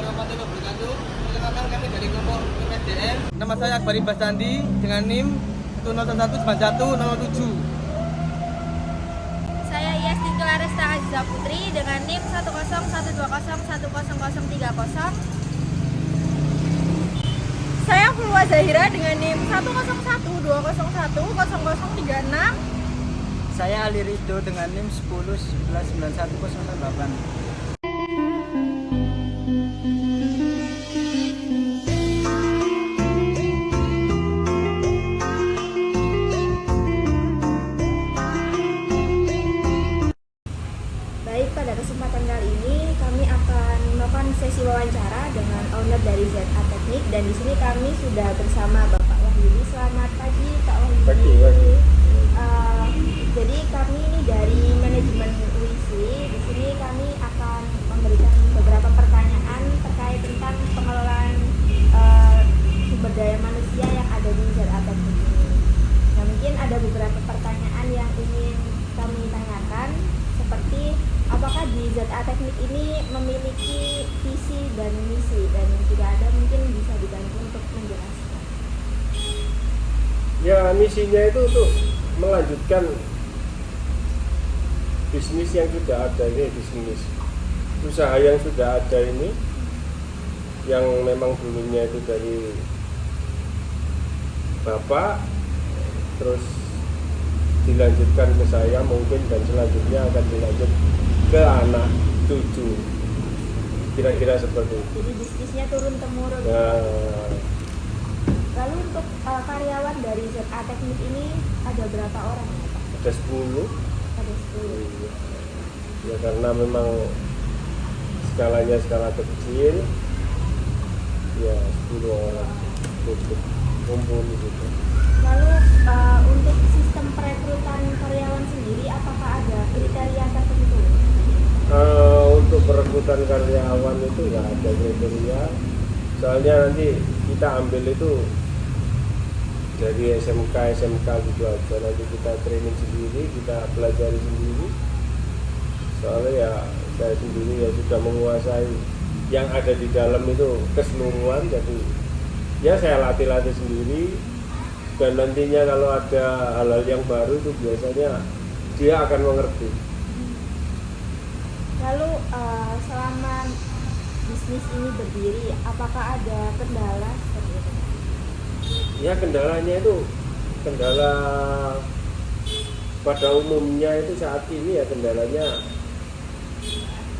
warahmatullahi wabarakatuh. Perkenalkan kami dari kelompok PPDN. Nama saya Akbari Basandi dengan NIM 1019107. Saya Yastin Claresta Aziza Putri dengan NIM 10120101030. Saya Fulwa Zahira dengan NIM 10120010036. Saya Ali Ridho dengan NIM 101191008. Baik, pada kesempatan kali ini kami akan melakukan sesi wawancara dengan owner dari ZA Teknik, dan di sini kami sudah bersama Bapak Wahyudi. Selamat pagi, Pak Wahyudi. Pagi. Jadi kami ini dari manajemen UIC. Di sini kami akan memberikan beberapa pertanyaan terkait tentang pengelolaan sumber daya manusia yang ada di ZA Teknik ini. Nah, mungkin ada beberapa pertanyaan yang ingin kami tanyakan, seperti apakah di ZA Teknik ini memiliki visi dan misi, dan jika ada mungkin bisa dibantu untuk menjelaskan. Ya, misinya itu untuk melanjutkan bisnis yang sudah ada ini, bisnis usaha yang sudah ada ini, yang memang dulunya itu dari bapak, terus dilanjutkan ke saya mungkin, dan selanjutnya akan dilanjut ke anak cucu, kira-kira seperti itu. Jadi bisnisnya turun temurun. Nah, Lalu untuk karyawan dari ZA Teknik ini ada berapa orang ya, Pak? ada 10. Ada 10. Ya, karena memang skalanya skala kecil, ya 10 orang cukup kumpul gitu. Lalu untuk sistem perekrutan karyawan sendiri, apakah ada kriteria tertentu? Untuk perekrutan karyawan itu nggak ada kriteria, soalnya nanti kita ambil itu dari SMK gitu aja, nanti kita training sendiri, kita pelajari sendiri, soalnya ya saya sendiri ya sudah menguasai yang ada di dalam itu keseluruhan, jadi ya saya latih sendiri, dan nantinya kalau ada hal-hal yang baru itu biasanya dia akan mengerti. Lalu selama bisnis ini berdiri, apakah ada kendala seperti itu? Ya, kendalanya itu kendala pada umumnya itu saat ini ya, kendalanya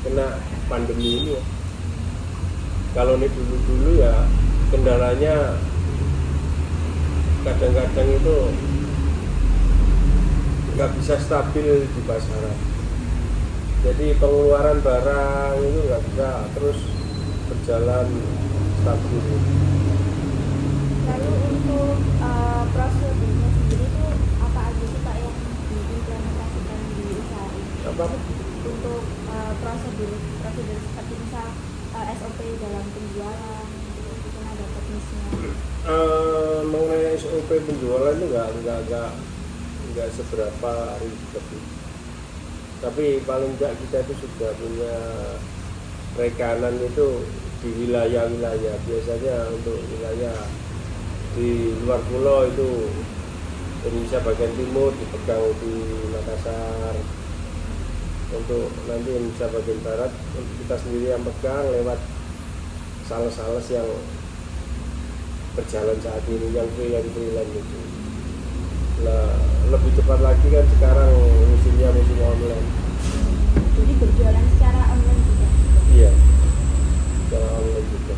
kena pandemi ini ya. Kalau ini dulu ya kendalanya kadang-kadang itu nggak bisa stabil di pasaran, jadi pengeluaran barang itu nggak bisa terus berjalan stabil. Lalu untuk prosedurnya sendiri itu apa aja sih, Pak, yang diimplementasikan di usaha ini? Apa? Untuk prosedur seperti misal SOP dalam penjualan, mungkin ada teknisnya. Mengenai SOP penjualan itu nggak seberapa ribet, tapi paling nggak kita itu sudah punya rekanan itu di wilayah-wilayah. Biasanya untuk wilayah di luar pulau itu Indonesia bagian timur dipegang di Makassar, untuk nanti Indonesia bagian barat untuk kita sendiri yang pegang lewat sales-sales yang berjalan saat ini, yang freelance itu. Nah, lebih cepat lagi kan sekarang musimnya musim online. Jadi berjualan secara online juga. Iya, secara online juga.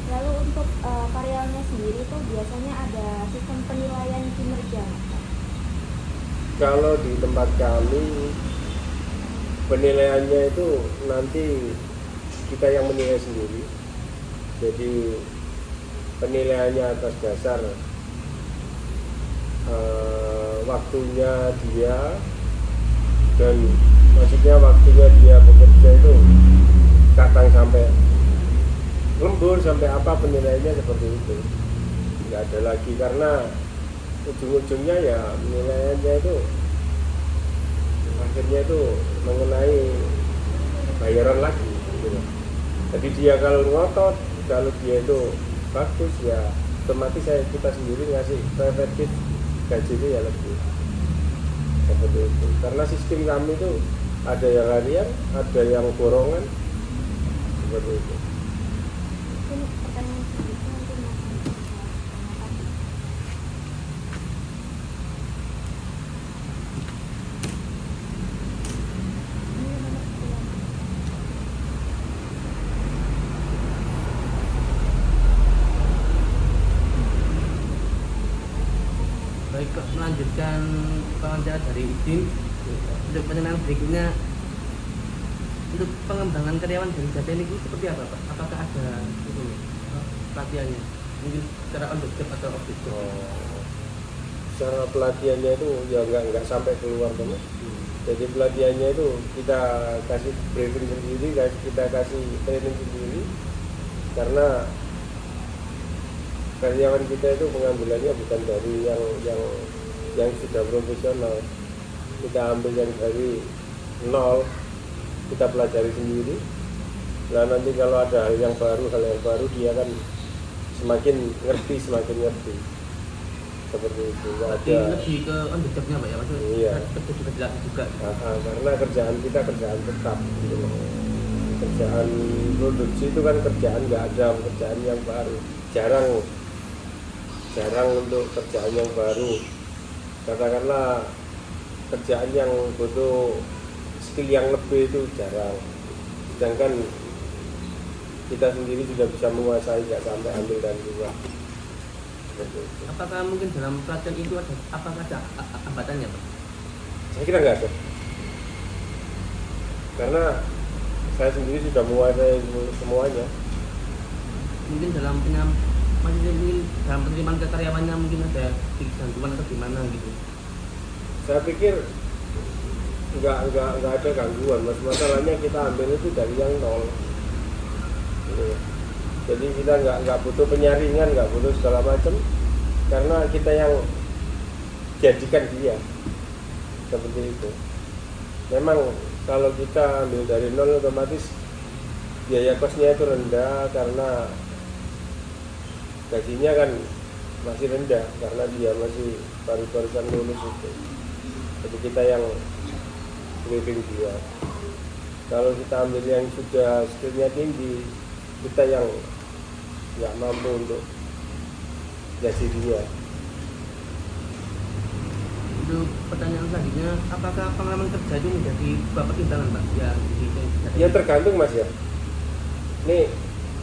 Lalu untuk karyawannya sendiri itu biasanya ada sistem penilaian kinerja. Kalau di tempat kami penilaiannya itu nanti kita yang menilai sendiri. Jadi penilaiannya atas dasar waktunya dia, dan maksudnya waktunya dia bekerja itu kadang sampai lembur sampai apa, penilaiannya seperti itu. Nggak ada lagi, karena ujung-ujungnya ya penilaiannya itu akhirnya itu mengenai bayaran lagi gitu. Jadi dia kalau ngotot, kalau dia itu bagus ya otomatis kita sendiri ngasih preventif gaji itu ya lebih seperti itu. Karena sistem kami itu ada yang harian, ada yang borongan seperti itu. Mungkin pertanyaan selanjutnya nanti Mas Andi bisa tanyakan. Ini nomor sekian. Baik, melanjutkan wawancara dari izin untuk pertanyaan berikutnya, untuk pengembangan karyawan dari Jasa ini seperti apa Pak? Apakah ada itu pelatihannya? Mungkin secara on the job atau off the job? Secara pelatihannya itu ya nggak sampai keluar teman. Jadi pelatihannya itu kita kasih briefing sendiri, kita kasih training sendiri, karena karyawan kita itu pengambilannya bukan dari yang sudah profesional. Kita ambil yang dari nol, kita pelajari sendiri. Nah nanti kalau ada hal yang baru dia kan semakin ngerti seperti itu. Berarti lebih ke on the job-nya Pak ya, maksudnya Iya. kerja juga dilatih juga. Karena kerjaan kita kerjaan tetap gitu loh. Kerjaan produksi itu kan kerjaan nggak ada kerjaan yang baru, jarang untuk kerjaan yang baru. Katakanlah kerjaan yang butuh skill yang lebih itu jarang, sedangkan kita sendiri sudah bisa menguasai, nggak sampai ambil dari luar. Apakah mungkin dalam pelatihan itu apakah ada hambatannya Pak? Saya kira nggak ada, karena saya sendiri sudah menguasai semuanya. Mungkin dalam penerimaan ke karyawannya mungkin ada gangguan atau gimana gitu. Saya pikir nggak ada gangguan, masalahnya kita ambil itu dari yang nol gitu. Jadi kita nggak butuh penyaringan, nggak butuh segala macam, karena kita yang jadikan dia seperti itu. Memang kalau kita ambil dari nol otomatis biaya kosnya itu rendah, karena gajinya kan masih rendah karena dia masih baru-barusan lulus itu. Jadi kita yang briefing dia. Kalau kita ambil yang sudah skillnya tinggi, kita yang nggak mampu untuk gaji dia. Untuk pertanyaan selanjutnya, apakah pengalaman kerja itu menjadi sebuah pertimbangan Pak? Ya tergantung Mas ya. Nih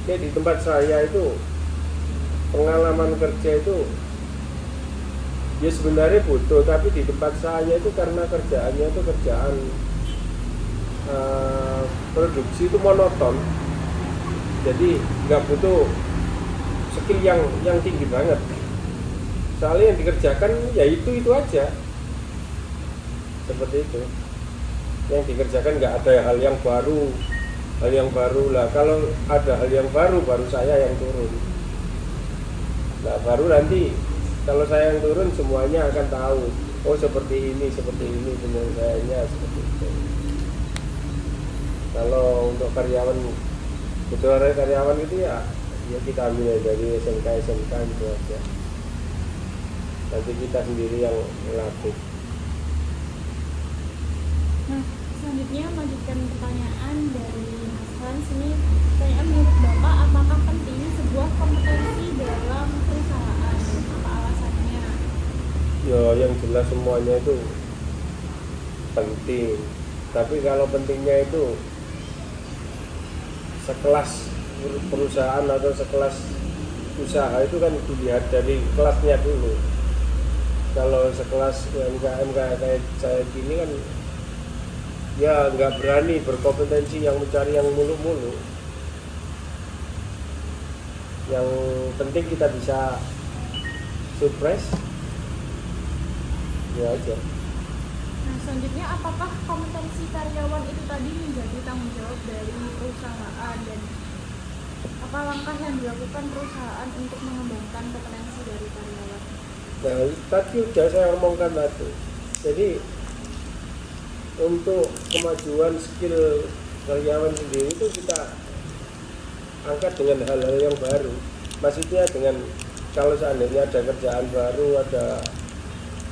di tempat saya itu pengalaman kerja itu ya sebenarnya butuh, tapi di tempat saya itu karena kerjaannya itu kerjaan produksi itu monoton, jadi nggak butuh skill yang tinggi banget. Soalnya yang dikerjakan ya itu aja, seperti itu. Yang dikerjakan nggak ada hal yang baru lah. Kalau ada hal yang baru saya yang turun. Nah baru nanti kalau saya yang turun semuanya akan tahu, oh seperti ini penyelesaiannya seperti itu. Kalau untuk karyawan, butuh karyawan itu ya kita ambil dari SMK itu aja. Nanti kita sendiri yang melatih. Nah, selanjutnya melanjutkan pertanyaan dari Mas Hans ini. Pertanyaan menurut Bapak, apakah penting sebuah kompetensi dalam perusahaan? Apa alasannya? Ya yang jelas semuanya itu penting. Tapi kalau pentingnya itu sekelas perusahaan atau sekelas usaha itu kan dilihat dari kelasnya dulu. Kalau sekelas UMKM kayak saya gini kan ya nggak berani berkompetensi yang mencari yang mulu-mulu. Yang penting kita bisa surprise ya aja. Nah, selanjutnya apakah kompetensi karyawan itu tadi menjadi tanggung jawab dari perusahaan, dan apa langkah yang dilakukan perusahaan untuk mengembangkan kompetensi dari karyawan? Nah, tadi sudah saya omongkan tadi. Jadi untuk kemajuan skill karyawan sendiri itu kita angkat dengan hal-hal yang baru. Maksudnya dengan kalau seandainya ada kerjaan baru,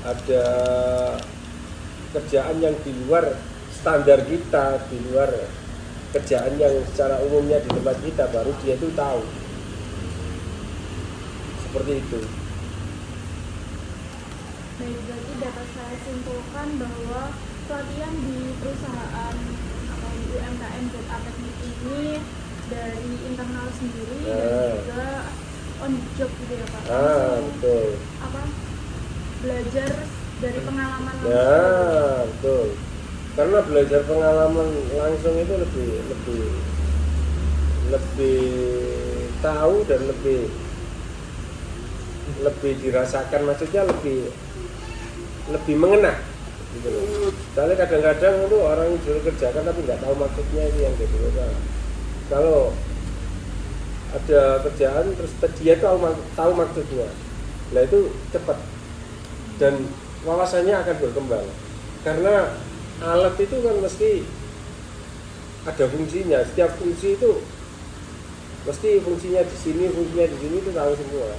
ada kerjaan yang di luar standar kita, di luar kerjaan yang secara umumnya di tempat kita, baru dia itu tahu. Seperti itu. Baik, berarti dapat saya simpulkan bahwa pelatihan di perusahaan atau di UMKM ZA Teknik ini dari internal sendiri dan juga on job gitu ya Pak. Betul. Apa? Belajar dari pengalaman langsung. Ya, betul. Karena belajar pengalaman langsung itu lebih tahu dan lebih dirasakan, maksudnya lebih mengena gitu loh. Soalnya kadang-kadang itu orang disuruh kerjakan tapi nggak tahu maksudnya, itu yang jadi masalah. Kalau ada kerjaan terus dia tahu maksudnya, nah itu cepat dan wawasannya akan berkembang. Karena alat itu kan mesti ada fungsinya, setiap fungsi itu mesti fungsinya di sini itu tahu semua.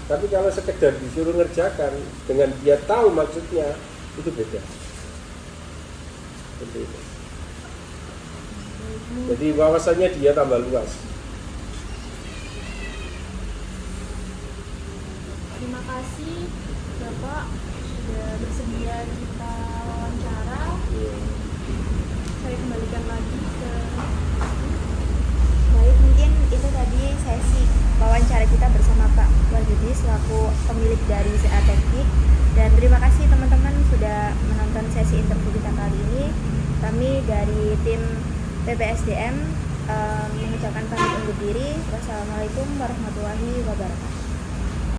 Tapi kalau sekedar disuruh ngerjakan dengan dia tahu maksudnya, itu beda. Seperti itu. Jadi wawasannya dia tambah luas. Terima kasih Bapak sudah bersedia kita wawancara. Saya kembalikan lagi ke Baik, mungkin itu tadi sesi wawancara kita bersama Pak Wahyudi selaku pemilik dari ZA Teknik. Dan terima kasih teman-teman sudah menonton sesi interview kita kali ini. Kami dari tim PPSDM mengucapkan pamit undur diri. Wassalamualaikum warahmatullahi wabarakatuh.